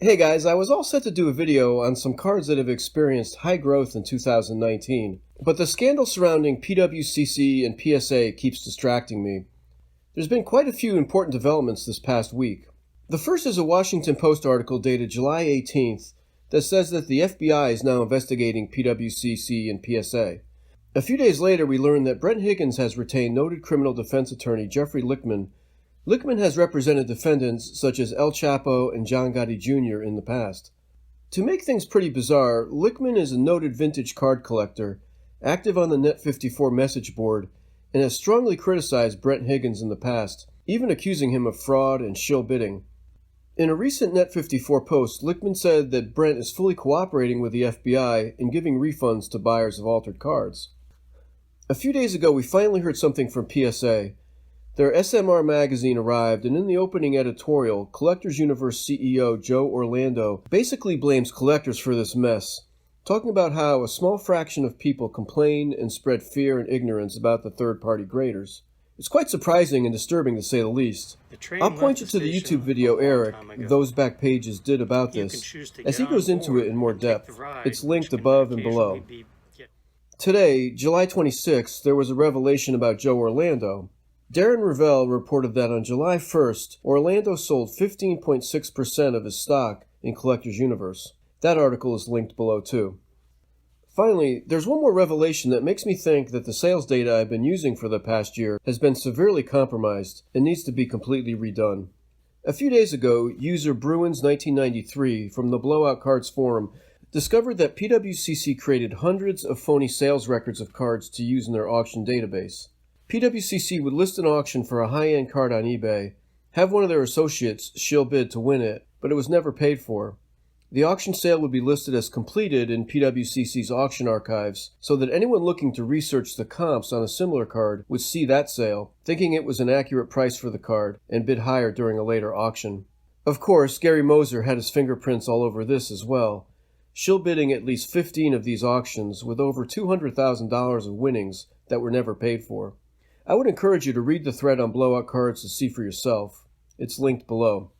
Hey guys, I was all set to do a video on some cards that have experienced high growth in 2019, but the scandal surrounding PWCC and PSA keeps distracting me. There's been quite a few important developments this past week. The first is a Washington Post article dated July 18th that says that the FBI is now investigating PWCC and PSA. A few days later, we learned that Brent Higgins has retained noted criminal defense attorney Jeffrey Lichtman. Lichtman has represented defendants such as El Chapo and John Gotti Jr. in the past. To make things pretty bizarre, Lichtman is a noted vintage card collector, active on the Net54 message board, and has strongly criticized Brent Higgins in the past, even accusing him of fraud and shill bidding. In a recent Net54 post, Lichtman said that Brent is fully cooperating with the FBI in giving refunds to buyers of altered cards. A few days ago, we finally heard something from PSA. Their SMR magazine arrived, and in the opening editorial, Collectors Universe CEO Joe Orlando basically blames collectors for this mess, talking about how a small fraction of people complain and spread fear and ignorance about the third-party graders. It's quite surprising and disturbing to say the least. I'll point you to the YouTube video Eric, Those Back Pages, did about this, as he goes into it in more depth. It's linked above and below. Today, July 26th, there was a revelation about Joe Orlando. Darren Rovell reported that on July 1st, Orlando sold 15.6% of his stock in Collectors Universe. That article is linked below too. Finally, there's one more revelation that makes me think that the sales data I've been using for the past year has been severely compromised and needs to be completely redone. A few days ago, user Bruins1993 from the Blowout Cards forum discovered that PWCC created hundreds of phony sales records of cards to use in their auction database. PWCC would list an auction for a high-end card on eBay, have one of their associates shill bid to win it, but it was never paid for. The auction sale would be listed as completed in PWCC's auction archives, so that anyone looking to research the comps on a similar card would see that sale, thinking it was an accurate price for the card, and bid higher during a later auction. Of course, Gary Moser had his fingerprints all over this as well, shill bidding at least 15 of these auctions with over $200,000 of winnings that were never paid for. I would encourage you to read the thread on Blowout Cards to see for yourself. It's linked below.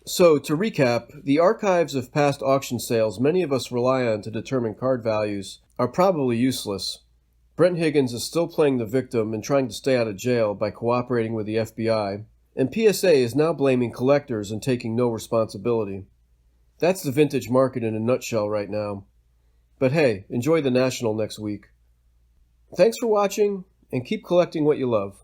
So, to recap, the archives of past auction sales many of us rely on to determine card values are probably useless. Brent Higgins is still playing the victim and trying to stay out of jail by cooperating with the FBI, and PSA is now blaming collectors and taking no responsibility. That's the vintage market in a nutshell right now. But hey, enjoy the National next week. Thanks for watching, and keep collecting what you love.